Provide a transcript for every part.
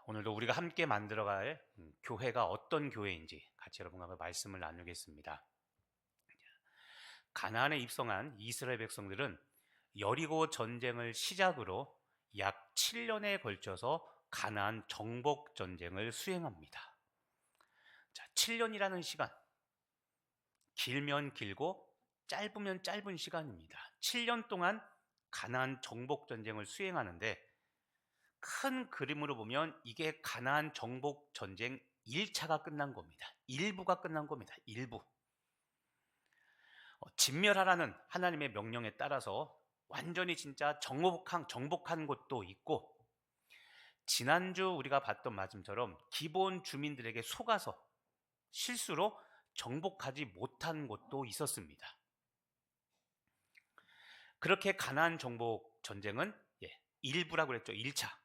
오늘도 우리가 함께 만들어갈 교회가 어떤 교회인지 같이 여러분과 한번 말씀을 나누겠습니다. 가나안에 입성한 이스라엘 백성들은 여리고 전쟁을 시작으로 약 7년에 걸쳐서 가나안 정복 전쟁을 수행합니다. 자, 7년이라는 시간, 길면 길고 짧으면 짧은 시간입니다. 7년 동안 가나안 정복 전쟁을 수행하는데 큰 그림으로 보면 이게 가나안 정복 전쟁 1차가 끝난 겁니다. 일부가 끝난 겁니다. 일부. 진멸하라는 하나님의 명령에 따라서 완전히 진짜 정복한 곳도 있고, 지난주 우리가 봤던 말씀처럼 기본 주민들에게 속아서 실수로 정복하지 못한 곳도 있었습니다. 그렇게 가나안 정복 전쟁은 일부라고 그랬죠. 1차.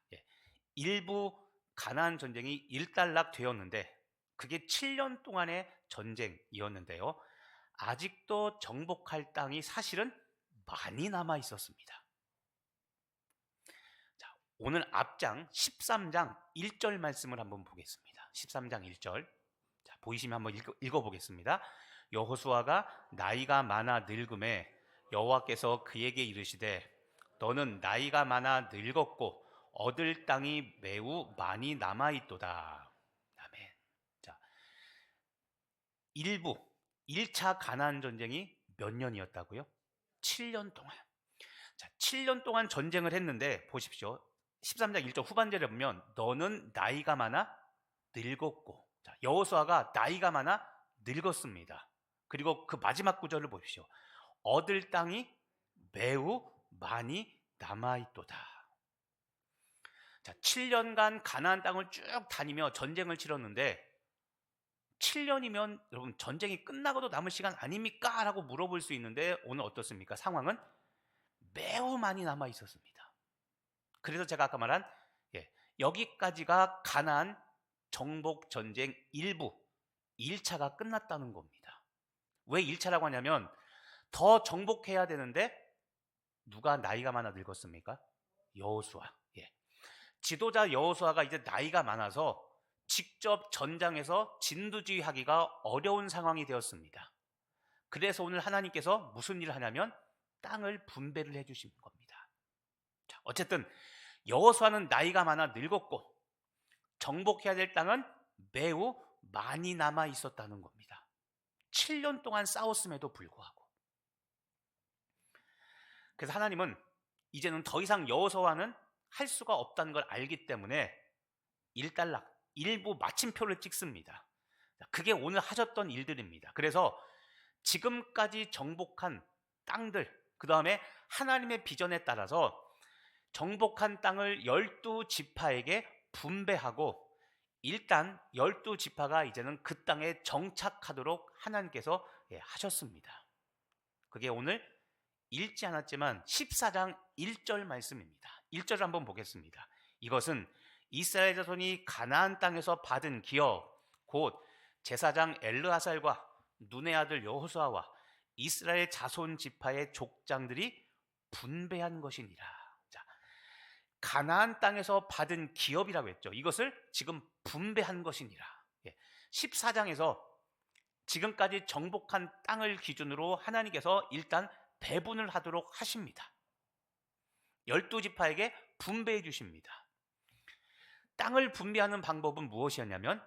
일부 가나안 전쟁이 일단락 되었는데 그게 7년 동안의 전쟁이었는데요. 아직도 정복할 땅이 사실은 많이 남아 있었습니다. 자, 오늘 앞장 13장 1절 말씀을 한번 보겠습니다. 13장 1절. 자, 보이시면 한번 읽어보겠습니다. 여호수아가 나이가 많아 늙음에 여호와께서 그에게 이르시되 너는 나이가 많아 늙었고 얻을 땅이 매우 많이 남아있도다. 아멘. 자, 일부 1차 가나안 전쟁이 몇 년이었다고요? 7년 동안. 자, 7년 동안 전쟁을 했는데 보십시오. 13장 1절 후반절에 보면 너는 나이가 많아 늙었고. 자, 여호수아가 나이가 많아 늙었습니다. 그리고 그 마지막 구절을 보십시오. 얻을 땅이 매우 많이 남아있도다. 자, 7년간 가나안 땅을 쭉 다니며 전쟁을 치렀는데 7년이면 여러분 전쟁이 끝나고도 남을 시간 아닙니까? 라고 물어볼 수 있는데 오늘 어떻습니까? 상황은 매우 많이 남아 있었습니다. 그래서 제가 아까 말한 여기까지가 가나안 정복 전쟁 일부 1차가 끝났다는 겁니다. 왜 1차라고 하냐면 더 정복해야 되는데 누가 나이가 많아 늙었습니까? 여호수아. 지도자 여호수아가 이제 나이가 많아서 직접 전장에서 진두지휘하기가 어려운 상황이 되었습니다. 그래서 오늘 하나님께서 무슨 일을 하냐면 땅을 분배를 해주신 겁니다. 자, 어쨌든 여호수아는 나이가 많아 늙었고 정복해야 될 땅은 매우 많이 남아 있었다는 겁니다. 7년 동안 싸웠음에도 불구하고. 그래서 하나님은 이제는 더 이상 여호수아는 할 수가 없다는 걸 알기 때문에 일단락, 일부 마침표를 찍습니다. 그게 오늘 하셨던 일들입니다. 그래서 지금까지 정복한 땅들, 그 다음에 하나님의 비전에 따라서 정복한 땅을 12지파에게 분배하고 일단 12지파가 이제는 그 땅에 정착하도록 하나님께서 하셨습니다. 그게 오늘 읽지 않았지만 14장 1절 말씀입니다. 1절을 한번 보겠습니다. 이것은 이스라엘 자손이 가나안 땅에서 받은 기업 곧 제사장 엘르아살과 눈의 아들 여호수아와 이스라엘 자손 지파의 족장들이 분배한 것이니라. 자, 가나안 땅에서 받은 기업이라고 했죠. 이것을 지금 분배한 것이니라. 14장에서 지금까지 정복한 땅을 기준으로 하나님께서 일단 배분을 하도록 하십니다. 12지파에게 분배해 주십니다. 땅을 분배하는 방법은 무엇이었냐면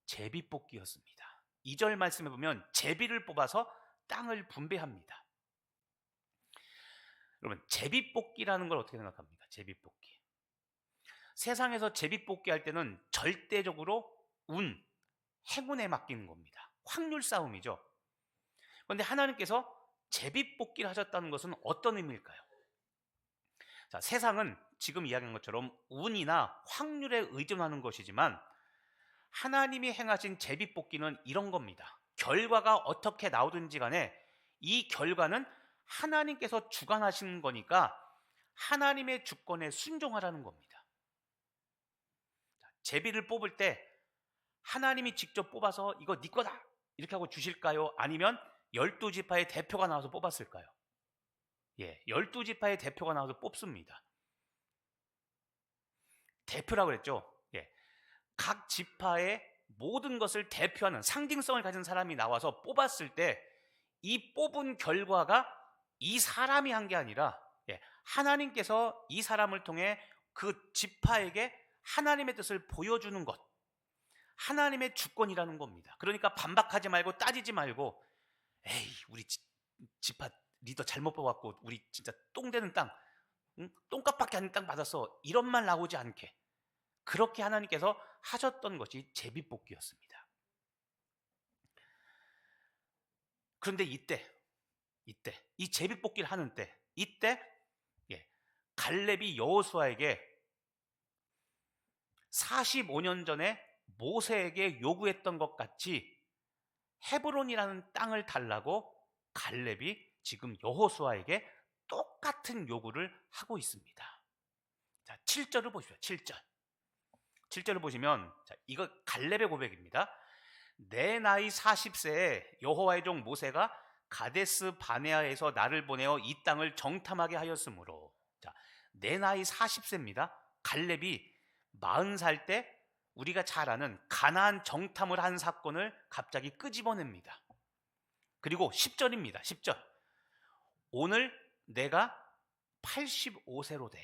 제비뽑기였습니다. 2절 말씀에 보면 제비를 뽑아서 땅을 분배합니다. 여러분, 제비뽑기라는 걸 어떻게 생각합니까? 제비뽑기. 세상에서 제비뽑기 할 때는 절대적으로 행운에 맡기는 겁니다. 확률 싸움이죠. 그런데 하나님께서 제비뽑기를 하셨다는 것은 어떤 의미일까요? 자, 세상은 지금 이야기한 것처럼 운이나 확률에 의존하는 것이지만 하나님이 행하신 제비뽑기는 이런 겁니다. 결과가 어떻게 나오든지 간에 이 결과는 하나님께서 주관하신 거니까 하나님의 주권에 순종하라는 겁니다. 자, 제비를 뽑을 때 하나님이 직접 뽑아서 이거 네 거다 이렇게 하고 주실까요? 아니면 12지파의 대표가 나와서 뽑았을까요? 12지파의 대표가 나와서 뽑습니다. 대표라고 그랬죠. 각 지파의 모든 것을 대표하는 상징성을 가진 사람이 나와서 뽑았을 때 이 뽑은 결과가 이 사람이 한 게 아니라 하나님께서 이 사람을 통해 그 지파에게 하나님의 뜻을 보여주는 것, 하나님의 주권이라는 겁니다. 그러니까 반박하지 말고 따지지 말고 에이 우리 지파 리더 잘못 뽑았고 우리 진짜 똥 되는 땅, 응? 똥값밖에 안 되는 땅 받았어, 이런 말 나오지 않게 그렇게 하나님께서 하셨던 것이 제비뽑기였습니다. 그런데 이때 이 제비뽑기를 하는 때 이때 갈렙이 여호수아에게 45년 전에 모세에게 요구했던 것 같이 헤브론이라는 땅을 달라고 갈렙이 지금 여호수아에게 똑같은 요구를 하고 있습니다. 자, 7절을 보십시오. 7절을 보시면 이거 갈렙의 고백입니다. 내 나이 40세에 여호와의 종 모세가 가데스 바네아에서 나를 보내어 이 땅을 정탐하게 하였으므로, 자, 내 나이 40세입니다. 갈렙이 40살 때 우리가 잘 아는 가나안 정탐을 한 사건을 갑자기 끄집어냅니다. 그리고 10절입니다. 10절. 오늘 내가 85세로 돼.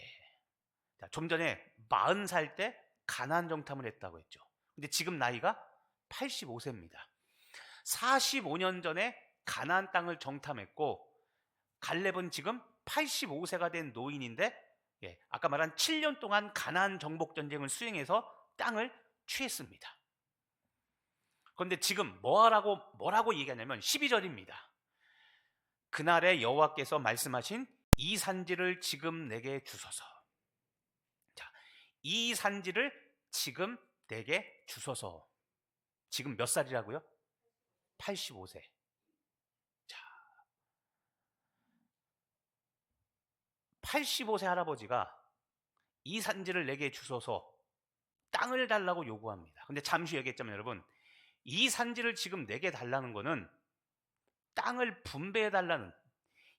자, 좀 전에 40살 때 가나안 정탐을 했다고 했죠. 근데 지금 나이가 85세입니다. 45년 전에 가나안 땅을 정탐했고 갈렙은 지금 85세가 된 노인인데 아까 말한 7년 동안 가나안 정복 전쟁을 수행해서 땅을 취했습니다. 그런데 지금 뭐라고 얘기하냐면 12절입니다. 그날에 여호와께서 말씀하신 이 산지를 지금 내게 주소서. 자, 이 산지를 지금 내게 주소서. 지금 몇 살이라고요? 85세. 자, 85세 할아버지가 이 산지를 내게 주소서, 땅을 달라고 요구합니다. 근데 잠시 얘기했자면 여러분, 이 산지를 지금 내게 달라는 거는 땅을 분배해 달라는,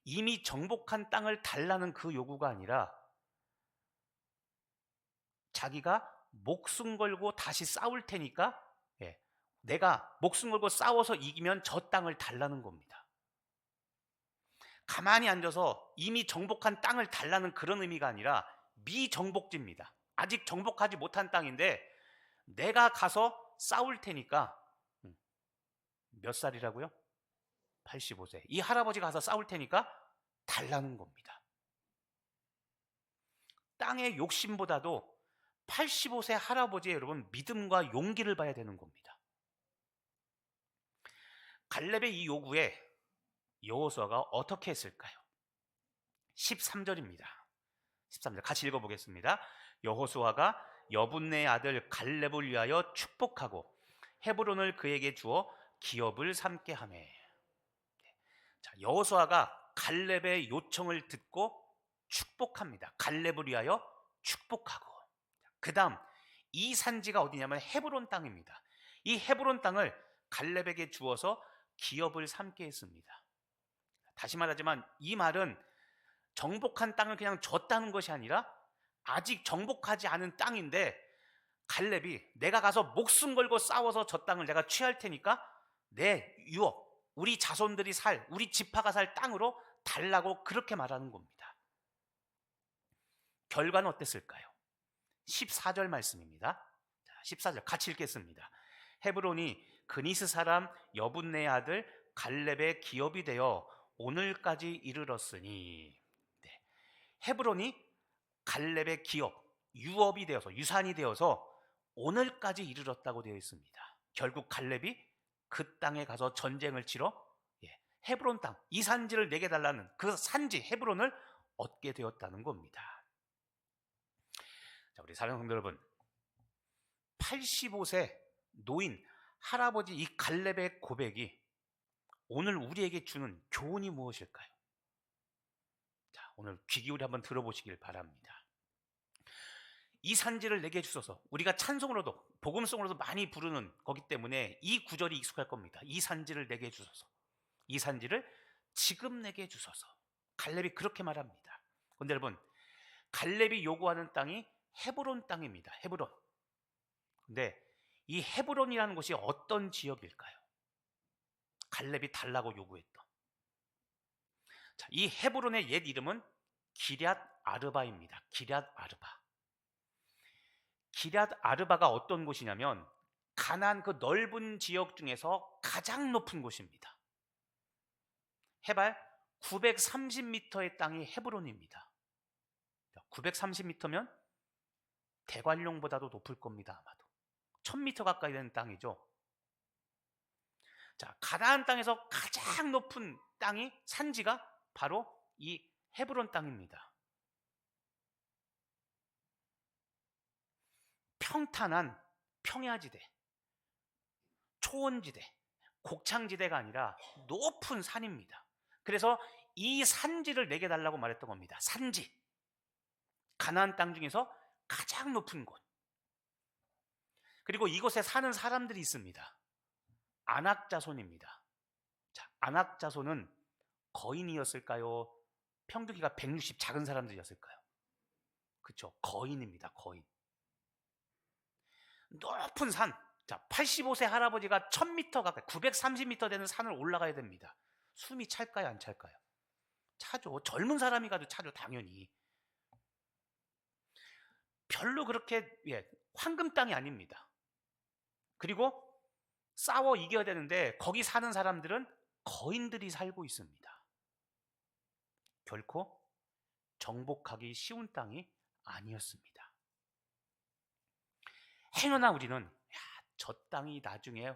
이미 정복한 땅을 달라는 그 요구가 아니라 자기가 목숨 걸고 다시 싸울 테니까 내가 목숨 걸고 싸워서 이기면 저 땅을 달라는 겁니다. 가만히 앉아서 이미 정복한 땅을 달라는 그런 의미가 아니라 미정복지입니다. 아직 정복하지 못한 땅인데 내가 가서 싸울 테니까, 몇 살이라고요? 85세. 이 할아버지가 가서 싸울 테니까 달라는 겁니다. 땅의 욕심보다도 85세 할아버지의 여러분 믿음과 용기를 봐야 되는 겁니다. 갈렙의 이 요구에 여호수아가 어떻게 했을까요? 13절입니다. 13절 같이 읽어보겠습니다. 여호수아가 여분네의 아들 갈렙을 위하여 축복하고 헤브론을 그에게 주어 기업을 삼게 하매. 자, 여호수아가 갈렙의 요청을 듣고 축복합니다. 갈렙을 위하여 축복하고. 그 다음 이 산지가 어디냐면 헤브론 땅입니다. 이 헤브론 땅을 갈렙에게 주어서 기업을 삼게 했습니다. 다시 말하지만 이 말은 정복한 땅을 그냥 줬다는 것이 아니라 아직 정복하지 않은 땅인데 갈렙이 내가 가서 목숨 걸고 싸워서 저 땅을 내가 취할 테니까 내 유업, 우리 자손들이 살, 우리 지파가 살 땅으로 달라고 그렇게 말하는 겁니다. 결과는 어땠을까요? 14절 말씀입니다. 14절 같이 읽겠습니다. 헤브론이 그니스 사람 여분네의 아들 갈렙의 기업이 되어 오늘까지 이르렀으니. 헤브론이 갈렙의 기업, 유업이 되어서, 유산이 되어서 오늘까지 이르렀다고 되어 있습니다. 결국 갈렙이 그 땅에 가서 전쟁을 치러 헤브론 땅, 이 산지를 내게 달라는 그 산지 헤브론을 얻게 되었다는 겁니다. 자, 우리 사랑하는 성도 여러분, 85세 노인 할아버지 이 갈렙의 고백이 오늘 우리에게 주는 교훈이 무엇일까요? 자, 오늘 귀 기울여 한번 들어보시길 바랍니다. 이 산지를 내게 주소서. 우리가 찬송으로도 복음송으로도 많이 부르는 거기 때문에 이 구절이 익숙할 겁니다. 이 산지를 내게 주소서. 이 산지를 지금 내게 주소서. 갈렙이 그렇게 말합니다. 그런데 여러분, 갈렙이 요구하는 땅이 헤브론 땅입니다. 헤브론. 근데 이 헤브론이라는 곳이 어떤 지역일까요? 갈렙이 달라고 요구했던. 자, 이 헤브론의 옛 이름은 기럇 아르바입니다. 기럇 아르바. 기럇 아르바가 어떤 곳이냐면 가나안 그 넓은 지역 중에서 가장 높은 곳입니다. 해발 930m의 땅이 헤브론입니다. 930m면 대관령보다도 높을 겁니다. 아마도 1000m 가까이 되는 땅이죠. 자, 가나안 땅에서 가장 높은 땅이 산지가 바로 이 헤브론 땅입니다. 평탄한 평야지대, 초원지대, 곡창지대가 아니라 높은 산입니다. 그래서 이 산지를 내게 달라고 말했던 겁니다. 산지. 가나안 땅 중에서 가장 높은 곳. 그리고 이곳에 사는 사람들이 있습니다. 아낙 자손입니다. 자, 아낙 자손은 거인이었을까요? 평균 키가 160 작은 사람들이었을까요? 그렇죠. 거인입니다. 거인. 높은 산. 자, 85세 할아버지가 1000m 가까이 930m 되는 산을 올라가야 됩니다. 숨이 찰까요? 안 찰까요? 차죠. 젊은 사람이 가도 차죠. 당연히. 별로 그렇게 황금 땅이 아닙니다. 그리고 싸워 이겨야 되는데 거기 사는 사람들은 거인들이 살고 있습니다. 결코 정복하기 쉬운 땅이 아니었습니다. 행여나 우리는 저 땅이 나중에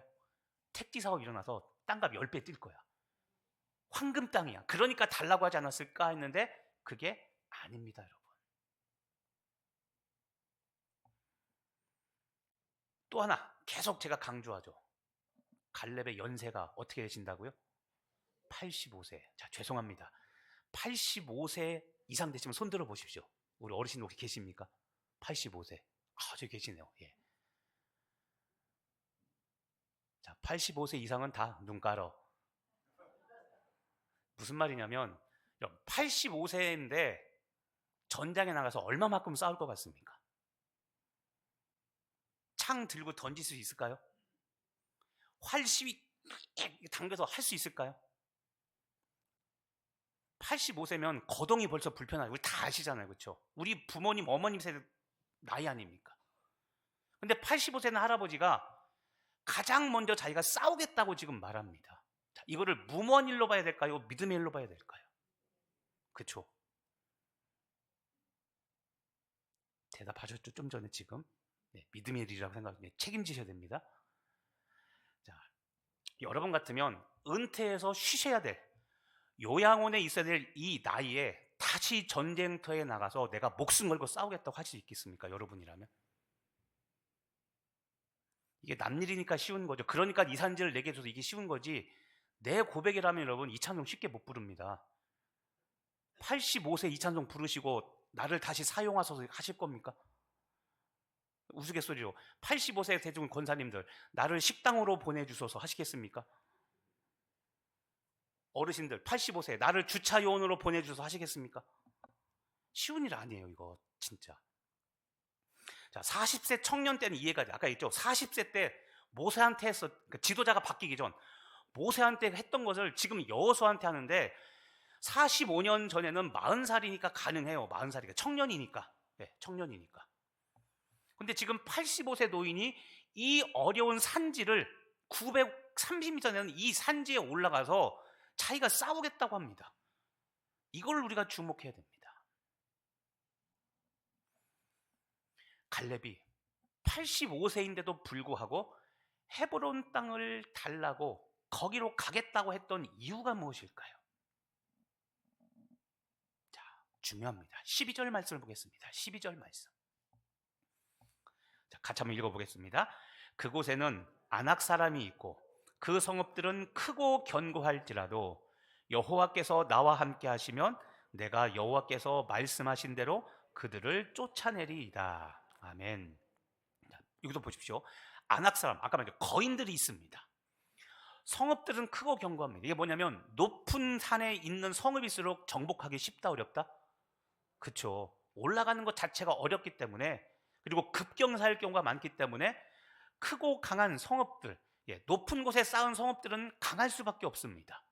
택지 사업 일어나서 땅값 10배 뛸 거야. 황금 땅이야. 그러니까 달라고 하지 않았을까 했는데 그게 아닙니다, 여러분. 또 하나 계속 제가 강조하죠. 갈렙의 연세가 어떻게 되신다고요? 85세. 자, 죄송합니다. 85세 이상 되시면 손 들어 보십시오. 우리 어르신 혹시 계십니까? 85세. 아, 저기 계시네요. 예. 자, 85세 이상은 다 눈 깔어. 무슨 말이냐면 85세인데 전장에 나가서 얼마만큼 싸울 것 같습니까? 창 들고 던질 수 있을까요? 활 시위 당겨서 할 수 있을까요? 85세면 거동이 벌써 불편하고 우리 다 아시잖아요. 그렇죠? 우리 부모님, 어머님 세대 나이 아닙니까? 근데 85세는 할아버지가 가장 먼저 자기가 싸우겠다고 지금 말합니다. 자, 이거를 무모한 일로 봐야 될까요? 믿음의 일로 봐야 될까요? 그렇죠? 대답하셨죠? 좀 전에 지금. 믿음의 일이라고 생각하면 책임지셔야 됩니다. 자, 여러분 같으면 은퇴해서 쉬셔야 될, 요양원에 있어야 될 이 나이에 다시 전쟁터에 나가서 내가 목숨 걸고 싸우겠다고 할 수 있겠습니까? 여러분이라면? 이게 남일이니까 쉬운 거죠. 그러니까 이 산지를 내게 줘서 이게 쉬운 거지. 내 고백이라면 여러분 이 찬송 쉽게 못 부릅니다. 85세 이 찬송 부르시고 나를 다시 사용하셔서 하실 겁니까? 우스갯소리로 85세 대중 권사님들 나를 식당으로 보내주셔서 하시겠습니까? 어르신들 85세 나를 주차 요원으로 보내주셔서 하시겠습니까? 쉬운 일 아니에요 이거 진짜. 자, 40세 청년 때는 이해가 돼. 아까 했죠. 40세 때 모세한테 했어. 그러니까 지도자가 바뀌기 전 모세한테 했던 것을 지금 여호수아한테 하는데 45년 전에는 40살이니까 가능해요. 40살이니까 청년이니까. 네, 청년이니까. 근데 지금 85세 노인이 이 어려운 산지를 930m 되는 이 산지에 올라가서 자기가 싸우겠다고 합니다. 이걸 우리가 주목해야 됩니다. 갈렙이 85세인데도 불구하고 헤브론 땅을 달라고 거기로 가겠다고 했던 이유가 무엇일까요? 자, 중요합니다. 12절 말씀을 보겠습니다. 12절 말씀. 자, 같이 한번 읽어보겠습니다. 그곳에는 아낙 사람이 있고 그 성읍들은 크고 견고할지라도 여호와께서 나와 함께 하시면 내가 여호와께서 말씀하신 대로 그들을 쫓아내리이다. 아멘. 자, 여기도 보십시오. 아낙 사람, 아까 말한 거인들이 있습니다. 성읍들은 크고 견고합니다. 이게 뭐냐면 높은 산에 있는 성읍일수록 정복하기 쉽다 어렵다? 그렇죠. 올라가는 것 자체가 어렵기 때문에, 그리고 급경사일 경우가 많기 때문에 크고 강한 성읍들, 높은 곳에 쌓은 성읍들은 강할 수밖에 없습니다.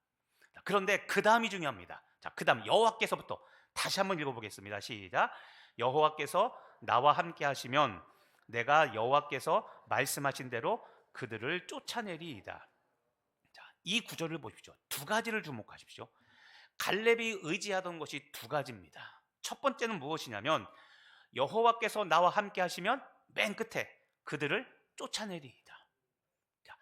그런데 그 다음이 중요합니다. 자, 그 다음 여호와께서부터 다시 한번 읽어보겠습니다. 시작. 여호와께서 나와 함께 하시면 내가 여호와께서 말씀하신 대로 그들을 쫓아내리이다. 자, 이 구절을 보십시오. 두 가지를 주목하십시오. 갈렙이 의지하던 것이 두 가지입니다. 첫 번째는 무엇이냐면 여호와께서 나와 함께 하시면 맨 끝에 그들을 쫓아내리이다. 자,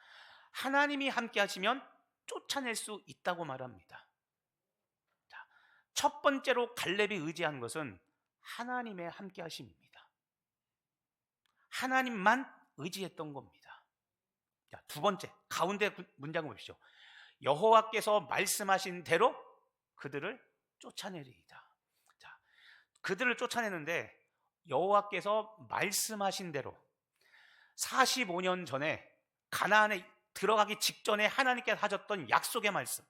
하나님이 함께 하시면 쫓아낼 수 있다고 말합니다. 자, 첫 번째로 갈렙이 의지한 것은 하나님의 함께 하심입니다. 하나님만 의지했던 겁니다. 자, 두 번째, 가운데 문장을 보십시오. 여호와께서 말씀하신 대로 그들을 쫓아내리이다. 자, 그들을 쫓아내는데 여호와께서 말씀하신 대로 45년 전에 가나안에 들어가기 직전에 하나님께서 하셨던 약속의 말씀,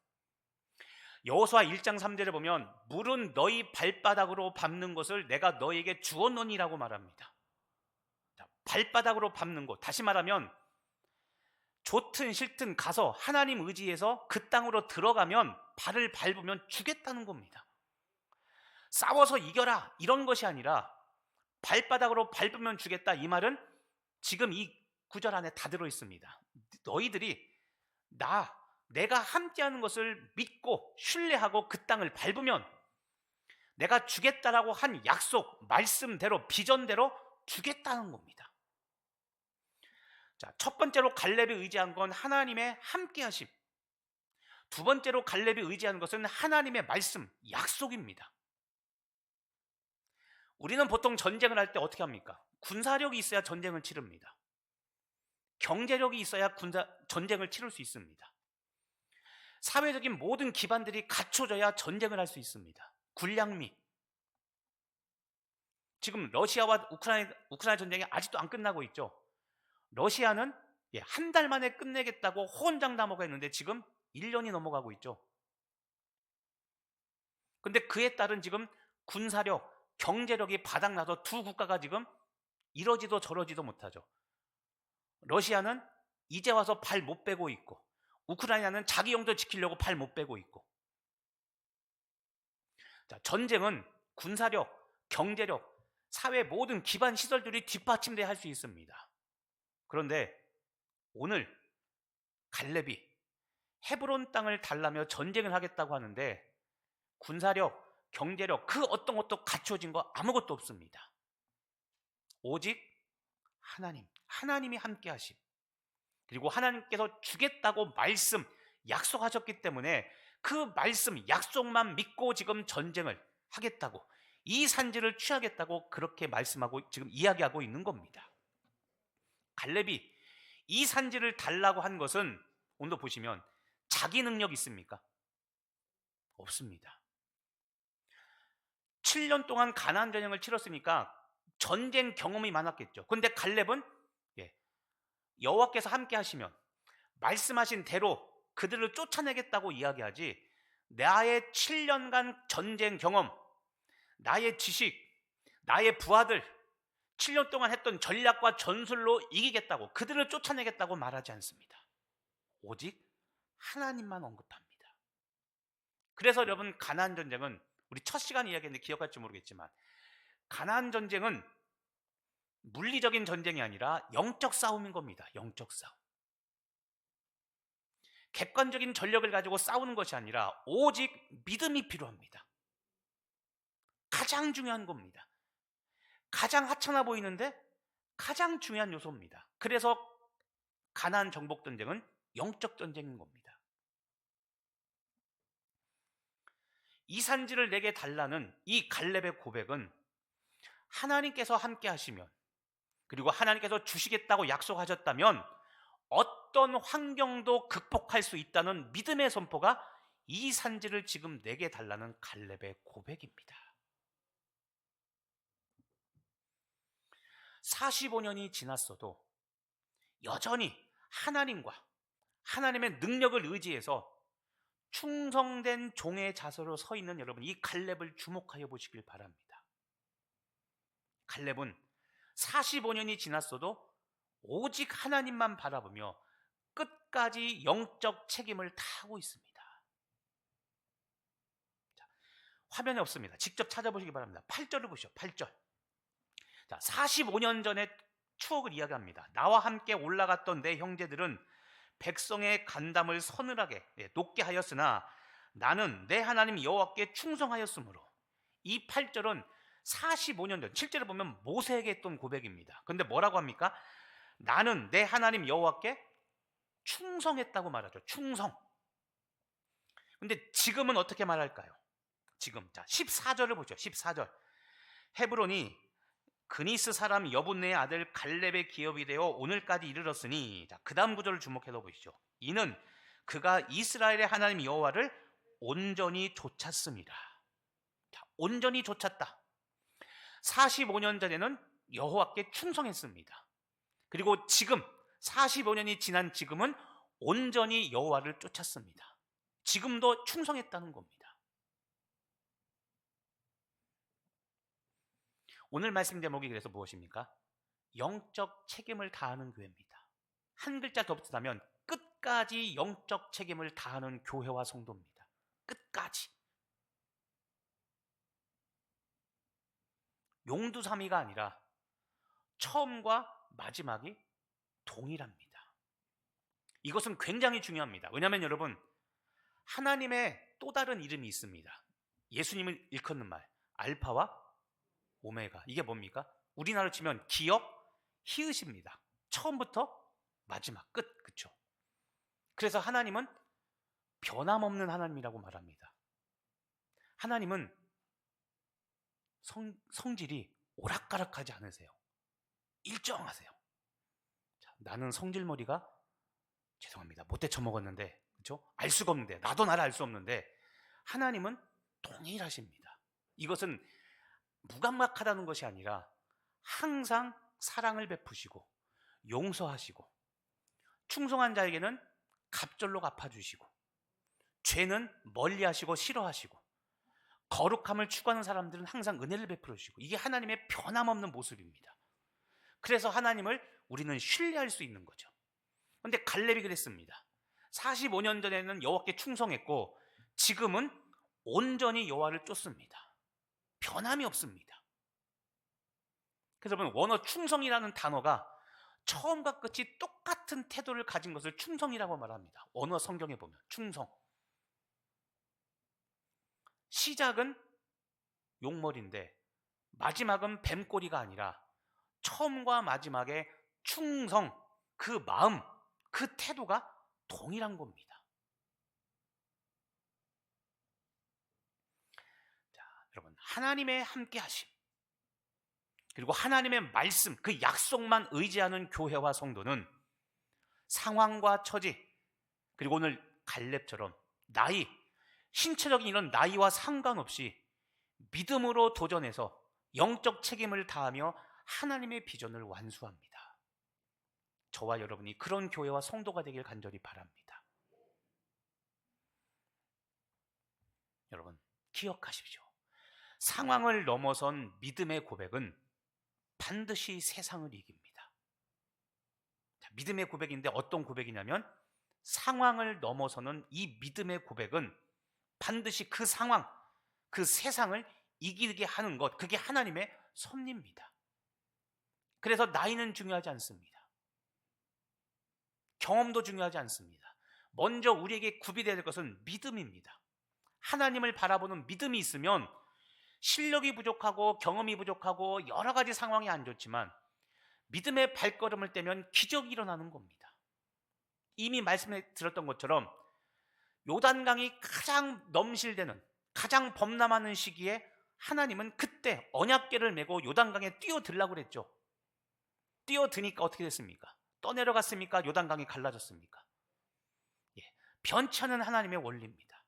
여호수아 1장 3절에 보면 물은 너희 발바닥으로 밟는 것을 내가 너희에게 주었노니라고 말합니다. 자, 발바닥으로 밟는 것, 다시 말하면 좋든 싫든 가서 하나님 의지해서 그 땅으로 들어가면 발을 밟으면 죽겠다는 겁니다. 싸워서 이겨라 이런 것이 아니라 발바닥으로 밟으면 죽겠다, 이 말은 지금 이 구절 안에 다 들어 있습니다. 너희들이 내가 함께하는 것을 믿고 신뢰하고 그 땅을 밟으면 내가 주겠다라고 한 약속, 말씀대로, 비전대로 주겠다는 겁니다. 자, 첫 번째로 갈렙이 의지한 건 하나님의 함께하심. 두 번째로 갈렙이 의지한 것은 하나님의 말씀, 약속입니다. 우리는 보통 전쟁을 할 때 어떻게 합니까? 군사력이 있어야 전쟁을 치릅니다. 경제력이 있어야 전쟁을 치를 수 있습니다. 사회적인 모든 기반들이 갖춰져야 전쟁을 할 수 있습니다. 군량미. 지금 러시아와 우크라이나 전쟁이 아직도 안 끝나고 있죠. 러시아는 한 달 만에 끝내겠다고 호언장담하고 했는데 지금 1년이 넘어가고 있죠. 근데 그에 따른 지금 군사력, 경제력이 바닥나서 두 국가가 지금 이러지도 저러지도 못하죠. 러시아는 이제 와서 발 못 빼고 있고, 우크라이나는 자기 영토 지키려고 발 못 빼고 있고. 자, 전쟁은 군사력, 경제력, 사회 모든 기반 시설들이 뒷받침돼야 할 수 있습니다. 그런데 오늘 갈렙이 헤브론 땅을 달라며 전쟁을 하겠다고 하는데 군사력, 경제력, 그 어떤 것도 갖춰진 거 아무것도 없습니다. 오직 하나님이 함께 하심, 그리고 하나님께서 주겠다고 약속하셨기 때문에 그 말씀, 약속만 믿고 지금 전쟁을 하겠다고, 이 산지를 취하겠다고 그렇게 말씀하고 지금 이야기하고 있는 겁니다. 갈렙이 이 산지를 달라고 한 것은 오늘 보시면 자기 능력 있습니까? 없습니다. 7년 동안 가나안 전쟁을 치렀으니까 전쟁 경험이 많았겠죠. 그런데 갈렙은 여호와께서 함께 하시면 말씀하신 대로 그들을 쫓아내겠다고 이야기하지, 나의 7년간 전쟁 경험, 나의 지식, 나의 부하들 7년 동안 했던 전략과 전술로 이기겠다고, 그들을 쫓아내겠다고 말하지 않습니다. 오직 하나님만 언급합니다. 그래서 여러분, 가나안 전쟁은 우리 첫 시간 이야기했는데 기억할지 모르겠지만, 가나안 전쟁은 물리적인 전쟁이 아니라 영적 싸움인 겁니다. 영적 싸움. 객관적인 전력을 가지고 싸우는 것이 아니라 오직 믿음이 필요합니다. 가장 중요한 겁니다. 가장 하찮아 보이는데 가장 중요한 요소입니다. 그래서 가나안 정복 전쟁은 영적 전쟁인 겁니다. 이 산지를 내게 달라는 이 갈렙의 고백은 하나님께서 함께 하시면, 그리고 하나님께서 주시겠다고 약속하셨다면 어떤 환경도 극복할 수 있다는 믿음의 선포가 이 산지를 지금 내게 달라는 갈렙의 고백입니다. 45년이 지났어도 여전히 하나님과 하나님의 능력을 의지해서 충성된 종의 자세로 서 있는 여러분, 이 갈렙을 주목하여 보시길 바랍니다. 갈렙은 45년이 지났어도 오직 하나님만 바라보며 끝까지 영적 책임을 다하고 있습니다. 자, 화면에 없습니다. 직접 찾아보시기 바랍니다. 8절을 보시죠. 8절. 자, 45년 전의 추억을 이야기합니다. 나와 함께 올라갔던 내 형제들은 백성의 간담을 서늘하게 높게 하였으나 나는 내 하나님 여호와께 충성하였으므로. 이 8절은 45년 전, 실제로 보면 모세에게 했던 고백입니다. 그런데 뭐라고 합니까? 나는 내 하나님 여호와께 충성했다고 말하죠. 충성. 근데 지금은 어떻게 말할까요? 지금 자 14절을 보죠. 14절. 헤브론이 그니스 사람 여분네의 아들 갈렙의 기업이 되어 오늘까지 이르렀으니, 자, 그 다음 구절을 주목해서 보시죠. 이는 그가 이스라엘의 하나님 여호와를 온전히 좇았습니다. 자, 온전히 좇았다. 45년 전에는 여호와께 충성했습니다. 그리고 지금 45년이 지난 지금은 온전히 여호와를 쫓았습니다. 지금도 충성했다는 겁니다. 오늘 말씀 제목이 그래서 무엇입니까? 영적 책임을 다하는 교회입니다. 한 글자 더 붙이자면 끝까지 영적 책임을 다하는 교회와 성도입니다. 끝까지. 용두사미가 아니라 처음과 마지막이 동일합니다. 이것은 굉장히 중요합니다. 왜냐하면 여러분, 하나님의 또 다른 이름이 있습니다. 예수님을 일컫는 말, 알파와 오메가. 이게 뭡니까? 우리나라로 치면 기역, 히읗입니다. 처음부터 마지막, 끝. 그렇죠? 그래서 하나님은 변함없는 하나님이라고 말합니다. 하나님은 성질이 오락가락하지 않으세요. 일정하세요. 자, 나는 성질머리가 죄송합니다. 못돼 처먹었는데, 그렇죠? 알 수가 없는데, 나도 나를 알 수 없는데 하나님은 동일하십니다. 이것은 무감각하다는 것이 아니라 항상 사랑을 베푸시고 용서하시고 충성한 자에게는 갑절로 갚아주시고 죄는 멀리하시고 싫어하시고 거룩함을 추구하는 사람들은 항상 은혜를 베풀어 주시고, 이게 하나님의 변함없는 모습입니다. 그래서 하나님을 우리는 신뢰할 수 있는 거죠. 그런데 갈렙이 그랬습니다. 45년 전에는 여호와께 충성했고 지금은 온전히 여호와를 쫓습니다. 변함이 없습니다. 그래서 여러분, 원어 충성이라는 단어가 처음과 끝이 똑같은 태도를 가진 것을 충성이라고 말합니다. 원어 성경에 보면 충성. 시작은 용머리인데 마지막은 뱀꼬리가 아니라 처음과 마지막에 충성, 그 마음, 그 태도가 동일한 겁니다. 자, 여러분, 하나님의 함께하심 그리고 하나님의 말씀, 그 약속만 의지하는 교회와 성도는 상황과 처지, 그리고 오늘 갈렙처럼 나이, 신체적인 이런 나이와 상관없이 믿음으로 도전해서 영적 책임을 다하며 하나님의 비전을 완수합니다. 저와 여러분이 그런 교회와 성도가 되길 간절히 바랍니다. 여러분, 기억하십시오. 상황을 넘어선 믿음의 고백은 반드시 세상을 이깁니다. 자, 믿음의 고백인데 어떤 고백이냐면, 상황을 넘어서는 이 믿음의 고백은 반드시 그 상황, 그 세상을 이기게 하는 것, 그게 하나님의 섭리입니다. 그래서 나이는 중요하지 않습니다. 경험도 중요하지 않습니다. 먼저 우리에게 구비되어야 될 것은 믿음입니다. 하나님을 바라보는 믿음이 있으면 실력이 부족하고 경험이 부족하고 여러 가지 상황이 안 좋지만 믿음의 발걸음을 떼면 기적이 일어나는 겁니다. 이미 말씀해 드렸던 것처럼 요단강이 가장 넘실대는, 가장 범람하는 시기에 하나님은 그때 언약궤를 메고 요단강에 뛰어들라고 그랬죠. 뛰어드니까 어떻게 됐습니까? 떠내려갔습니까? 요단강이 갈라졌습니까? 변치 않은 하나님의 원리입니다.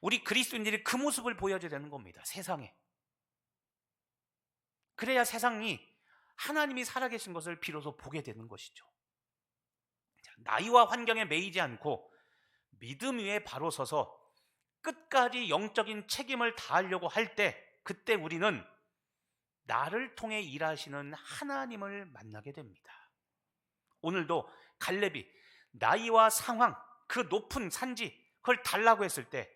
우리 그리스도인들이 그 모습을 보여줘야 되는 겁니다. 세상에. 그래야 세상이 하나님이 살아계신 것을 비로소 보게 되는 것이죠. 나이와 환경에 매이지 않고 믿음 위에 바로 서서 끝까지 영적인 책임을 다하려고 할 때, 그때 우리는 나를 통해 일하시는 하나님을 만나게 됩니다. 오늘도 갈렙이 나이와 상황, 그 높은 산지 그걸 달라고 했을 때,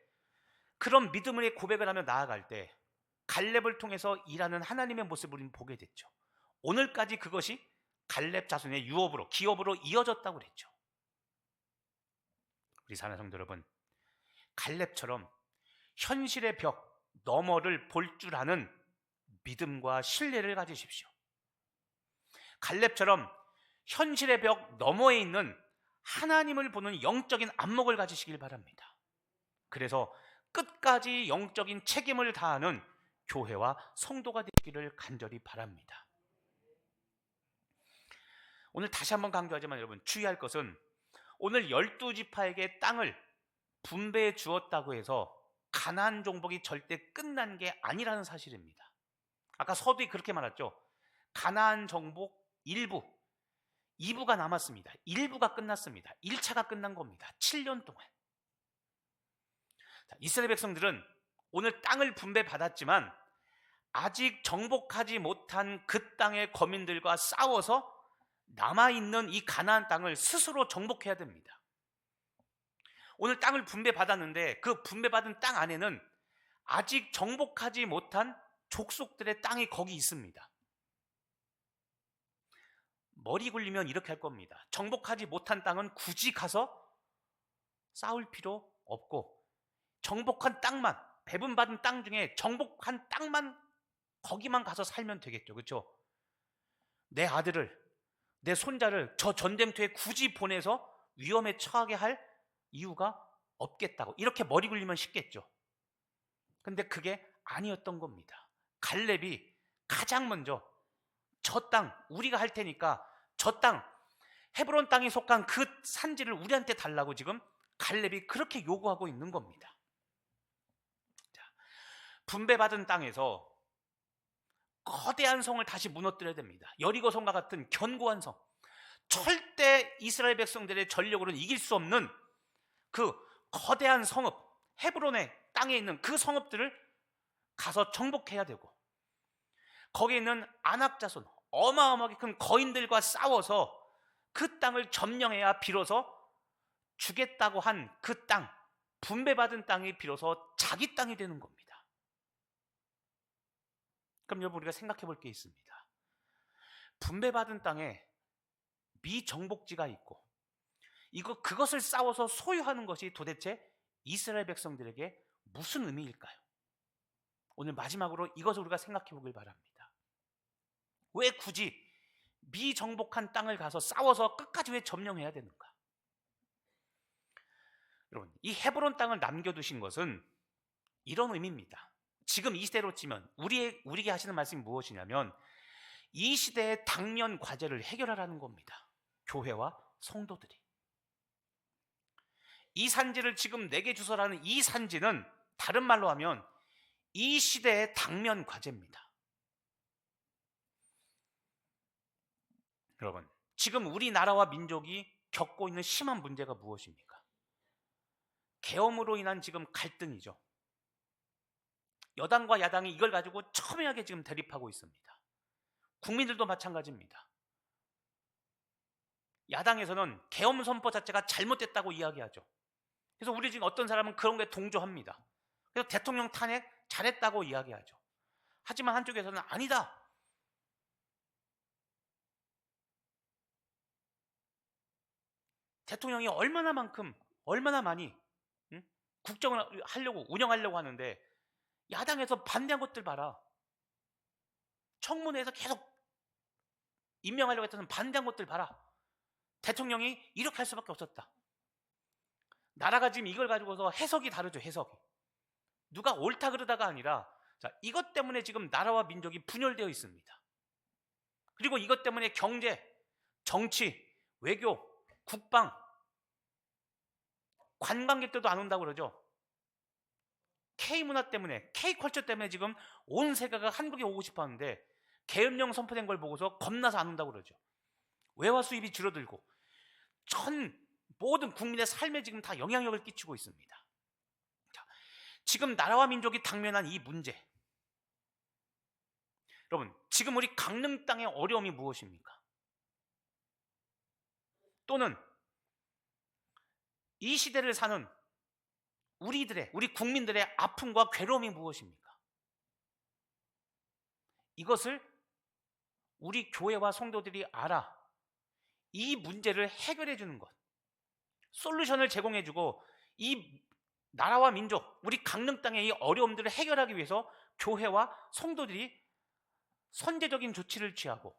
그런 믿음의 고백을 하며 나아갈 때 갈렙을 통해서 일하는 하나님의 모습을 우리는 보게 됐죠. 오늘까지 그것이 갈렙 자손의 유업으로, 기업으로 이어졌다고 그랬죠. 우리 사랑하는 성도 여러분, 갈렙처럼 현실의 벽 너머를 볼 줄 아는 믿음과 신뢰를 가지십시오. 갈렙처럼 현실의 벽 너머에 있는 하나님을 보는 영적인 안목을 가지시길 바랍니다. 그래서 끝까지 영적인 책임을 다하는 교회와 성도가 되기를 간절히 바랍니다. 오늘 다시 한번 강조하지만 여러분, 주의할 것은 오늘 12지파에게 땅을 분배해 주었다고 해서 가나안 정복이 절대 끝난 게 아니라는 사실입니다. 아까 서두에 그렇게 말했죠. 가나안 정복 일부, 2부가 남았습니다. 1부가 끝났습니다. 1차가 끝난 겁니다. 7년 동안. 이스라엘 백성들은 오늘 땅을 분배받았지만 아직 정복하지 못한 그 땅의 거민들과 싸워서 남아있는 이 가나안 땅을 스스로 정복해야 됩니다. 오늘 땅을 분배받았는데 그 분배받은 땅 안에는 아직 정복하지 못한 족속들의 땅이 거기 있습니다. 머리 굴리면 이렇게 할 겁니다. 정복하지 못한 땅은 굳이 가서 싸울 필요 없고, 정복한 땅만, 배분받은 땅 중에 정복한 땅만, 거기만 가서 살면 되겠죠. 그렇죠? 내 아들을, 내 손자를 저 전쟁터에 굳이 보내서 위험에 처하게 할 이유가 없겠다고, 이렇게 머리 굴리면 쉽겠죠. 근데 그게 아니었던 겁니다. 갈렙이 가장 먼저 저 땅 우리가 할 테니까 저 땅, 헤브론 땅에 속한 그 산지를 우리한테 달라고 지금 갈렙이 그렇게 요구하고 있는 겁니다. 자, 분배받은 땅에서 거대한 성을 다시 무너뜨려야 됩니다. 여리고 성과 같은 견고한 성, 절대 이스라엘 백성들의 전력으로는 이길 수 없는 그 거대한 성읍, 헤브론의 땅에 있는 그 성읍들을 가서 정복해야 되고, 거기에 있는 아낙 자손, 어마어마하게 큰 거인들과 싸워서 그 땅을 점령해야 비로소 주겠다고 한 그 땅, 분배받은 땅이 비로소 자기 땅이 되는 겁니다. 그럼 여러분, 우리가 생각해 볼 게 있습니다. 분배받은 땅에 미정복지가 있고 그것을 싸워서 소유하는 것이 도대체 이스라엘 백성들에게 무슨 의미일까요? 오늘 마지막으로 이것을 우리가 생각해 보길 바랍니다. 왜 굳이 미정복한 땅을 가서 싸워서 끝까지 왜 점령해야 되는가? 여러분, 이 헤브론 땅을 남겨두신 것은 이런 의미입니다. 지금 이 시대로 치면 우리에게 하시는 말씀이 무엇이냐면, 이 시대의 당면 과제를 해결하라는 겁니다. 교회와 성도들이. 이 산지를 지금 내게 주소라는 이 산지는 다른 말로 하면 이 시대의 당면 과제입니다. 여러분, 지금 우리나라와 민족이 겪고 있는 심한 문제가 무엇입니까? 계엄으로 인한 지금 갈등이죠. 여당과 야당이 이걸 가지고 첨예하게 지금 대립하고 있습니다. 국민들도 마찬가지입니다. 야당에서는 계엄 선포 자체가 잘못됐다고 이야기하죠. 그래서 우리 지금 어떤 사람은 그런 게 동조합니다. 그래서 대통령 탄핵 잘했다고 이야기하죠. 하지만 한쪽에서는 아니다, 대통령이 얼마나 많이 국정을 하려고, 운영하려고 하는데 야당에서 반대한 것들 봐라. 청문회에서 계속 임명하려고 했던 반대한 것들 봐라. 대통령이 이렇게 할 수밖에 없었다. 나라가 지금 이걸 가지고서 해석이 다르죠. 해석이. 누가 옳다 그러다가 아니라, 자, 이것 때문에 지금 나라와 민족이 분열되어 있습니다. 그리고 이것 때문에 경제, 정치, 외교, 국방, 관광객들도 안 온다고 그러죠. K문화 때문에, K컬처 때문에 지금 온 세계가 한국에 오고 싶어 하는데 계엄령 선포된 걸 보고서 겁나서 안 온다고 그러죠. 외화 수입이 줄어들고 모든 국민의 삶에 지금 다 영향력을 끼치고 있습니다. 자, 지금 나라와 민족이 당면한 이 문제, 여러분, 지금 우리 강릉 땅의 어려움이 무엇입니까? 또는 이 시대를 사는 우리 국민들의 아픔과 괴로움이 무엇입니까? 이것을 우리 교회와 성도들이 알아 이 문제를 해결해 주는 것, 솔루션을 제공해 주고 이 나라와 민족, 우리 강릉 땅의 이 어려움들을 해결하기 위해서 교회와 성도들이 선제적인 조치를 취하고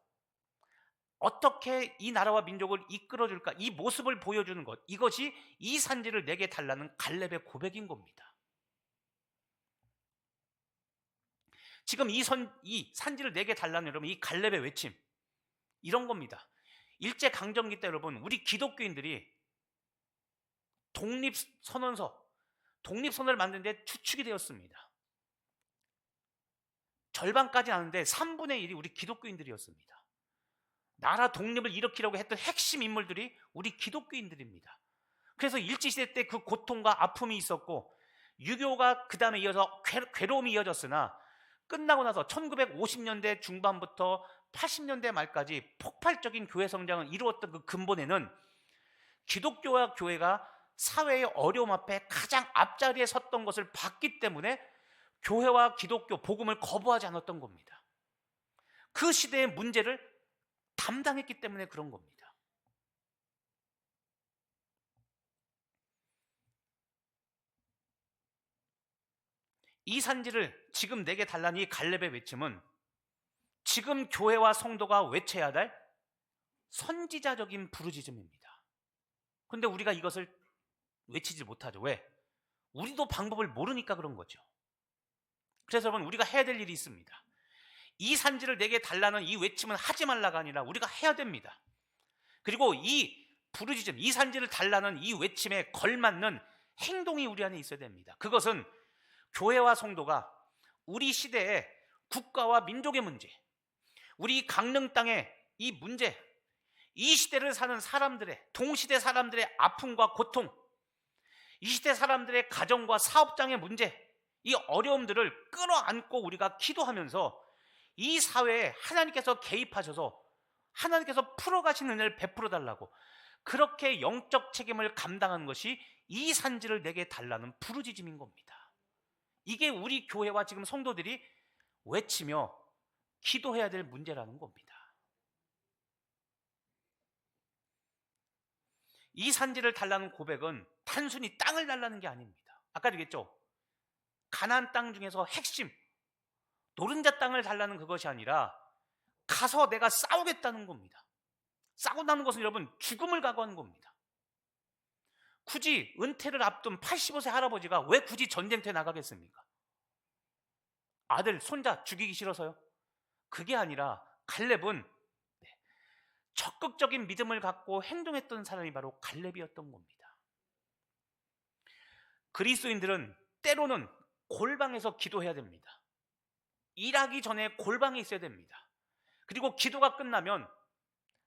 어떻게 이 나라와 민족을 이끌어줄까, 이 모습을 보여주는 것, 이것이 이 산지를 내게 달라는 갈렙의 고백인 겁니다. 지금 이 산지를 내게 달라는, 여러분, 이 갈렙의 외침, 이런 겁니다. 일제강점기 때 여러분, 우리 기독교인들이 독립선언을 만드는데 주축이 되었습니다. 절반까지 아는데 3분의 1이 우리 기독교인들이었습니다. 나라 독립을 일으키려고 했던 핵심 인물들이 우리 기독교인들입니다. 그래서 일제시대 때 그 고통과 아픔이 있었고, 유교가 그 다음에 이어서 괴로움이 이어졌으나, 끝나고 나서 1950년대 중반부터 80년대 말까지 폭발적인 교회 성장을 이루었던 그 근본에는 기독교와 교회가 사회의 어려움 앞에 가장 앞자리에 섰던 것을 봤기 때문에 교회와 기독교, 복음을 거부하지 않았던 겁니다. 그 시대의 문제를 담당했기 때문에 그런 겁니다. 이 산지를 지금 내게 달라는 이 갈렙의 외침은 지금 교회와 성도가 외쳐야 할 선지자적인 부르짖음입니다. 그런데 우리가 이것을 외치지 못하죠. 왜? 우리도 방법을 모르니까 그런 거죠. 그래서 여러분, 우리가 해야 될 일이 있습니다. 이 산지를 내게 달라는 이 외침은 하지 말라가 아니라 우리가 해야 됩니다. 그리고 이 부르짖음, 이 산지를 달라는 이 외침에 걸맞는 행동이 우리 안에 있어야 됩니다. 그것은 교회와 성도가 우리 시대의 국가와 민족의 문제, 우리 강릉 땅의 이 문제, 이 시대를 사는 사람들의, 동시대 사람들의 아픔과 고통, 이 시대 사람들의 가정과 사업장의 문제, 이 어려움들을 끌어안고 우리가 기도하면서 이 사회에 하나님께서 개입하셔서 하나님께서 풀어가시는 은혜를 베풀어 달라고, 그렇게 영적 책임을 감당하는 것이 이 산지를 내게 달라는 부르짖음인 겁니다. 이게 우리 교회와 지금 성도들이 외치며 기도해야 될 문제라는 겁니다. 이 산지를 달라는 고백은 단순히 땅을 달라는 게 아닙니다. 아까 얘기했죠. 가나안 땅 중에서 핵심 노른자 땅을 달라는 그것이 아니라 가서 내가 싸우겠다는 겁니다. 싸운다는 것은 여러분 죽음을 각오하는 겁니다. 굳이 은퇴를 앞둔 85세 할아버지가 왜 굳이 전쟁터에 나가겠습니까? 아들, 손자 죽이기 싫어서요? 그게 아니라 갈렙은 적극적인 믿음을 갖고 행동했던 사람이 바로 갈렙이었던 겁니다. 그리스도인들은 때로는 골방에서 기도해야 됩니다. 일하기 전에 골방에 있어야 됩니다. 그리고 기도가 끝나면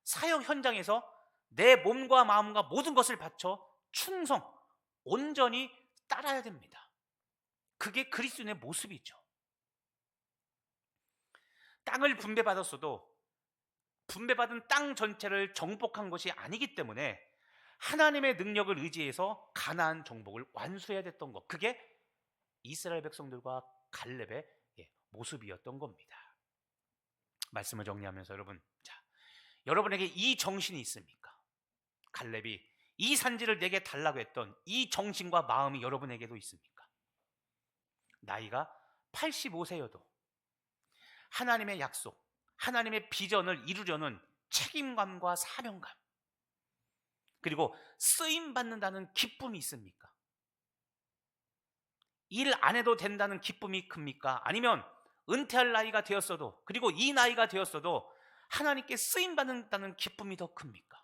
사역 현장에서 내 몸과 마음과 모든 것을 바쳐 충성, 온전히 따라야 됩니다. 그게 그리스도인의 모습이죠. 땅을 분배받았어도 분배받은 땅 전체를 정복한 것이 아니기 때문에 하나님의 능력을 의지해서 가나안 정복을 완수해야 됐던 것, 그게 이스라엘 백성들과 갈렙의 모습이었던 겁니다. 말씀을 정리하면서 여러분, 여러분에게 이 정신이 있습니까? 갈렙이 이 산지를 내게 달라고 했던 이 정신과 마음이 여러분에게도 있습니까? 나이가 85세여도 하나님의 약속, 하나님의 비전을 이루려는 책임감과 사명감, 그리고 쓰임받는다는 기쁨이 있습니까? 일 안 해도 된다는 기쁨이 큽니까? 아니면 은퇴할 나이가 되었어도, 그리고 이 나이가 되었어도 하나님께 쓰임받는다는 기쁨이 더 큽니까?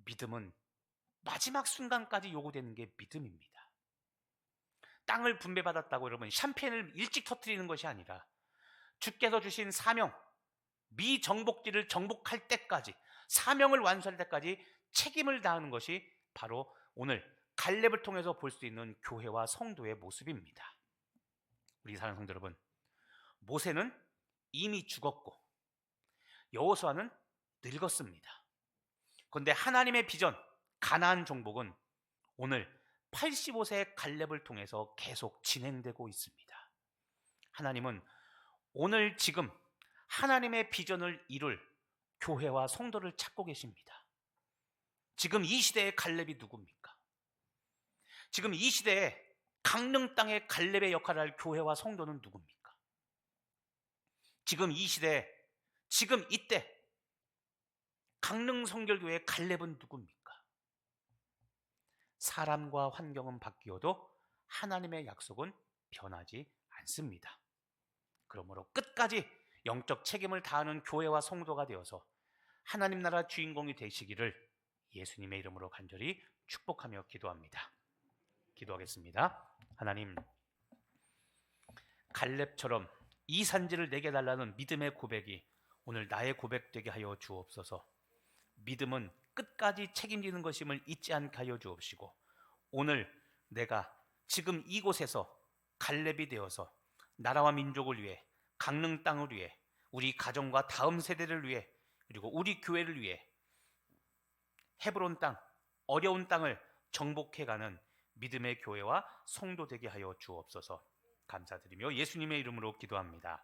믿음은 마지막 순간까지 요구되는 게 믿음입니다. 땅을 분배받았다고 여러분 샴페인을 일찍 터뜨리는 것이 아니라 주께서 주신 사명, 미정복지를 정복할 때까지, 사명을 완수할 때까지 책임을 다하는 것이 바로 오늘 갈렙을 통해서 볼 수 있는 교회와 성도의 모습입니다. 우리 사랑하는 성도 여러분, 모세는 이미 죽었고 여호수아는 늙었습니다. 그런데 하나님의 비전 가나안 정복은 오늘 85세 갈렙을 통해서 계속 진행되고 있습니다. 하나님은 오늘 지금 하나님의 비전을 이룰 교회와 성도를 찾고 계십니다. 지금 이 시대의 갈렙이 누굽니까? 지금 이 시대에 강릉 땅의 갈렙의 역할을 할 교회와 성도는 누굽니까? 지금 이 시대에, 지금 이때 강릉 성결교회의 갈렙은 누굽니까? 사람과 환경은 바뀌어도 하나님의 약속은 변하지 않습니다. 그러므로 끝까지 영적 책임을 다하는 교회와 성도가 되어서 하나님 나라 주인공이 되시기를 예수님의 이름으로 간절히 축복하며 기도합니다. 기도하겠습니다. 하나님, 갈렙처럼 이 산지를 내게 달라는 믿음의 고백이 오늘 나의 고백되게 하여 주옵소서. 믿음은 끝까지 책임지는 것임을 잊지 않게 하여 주옵시고, 오늘 내가 지금 이곳에서 갈렙이 되어서 나라와 민족을 위해, 강릉 땅을 위해, 우리 가정과 다음 세대를 위해, 그리고 우리 교회를 위해 헤브론 땅, 어려운 땅을 정복해가는 믿음의 교회와 성도 되게 하여 주옵소서. 감사드리며 예수님의 이름으로 기도합니다.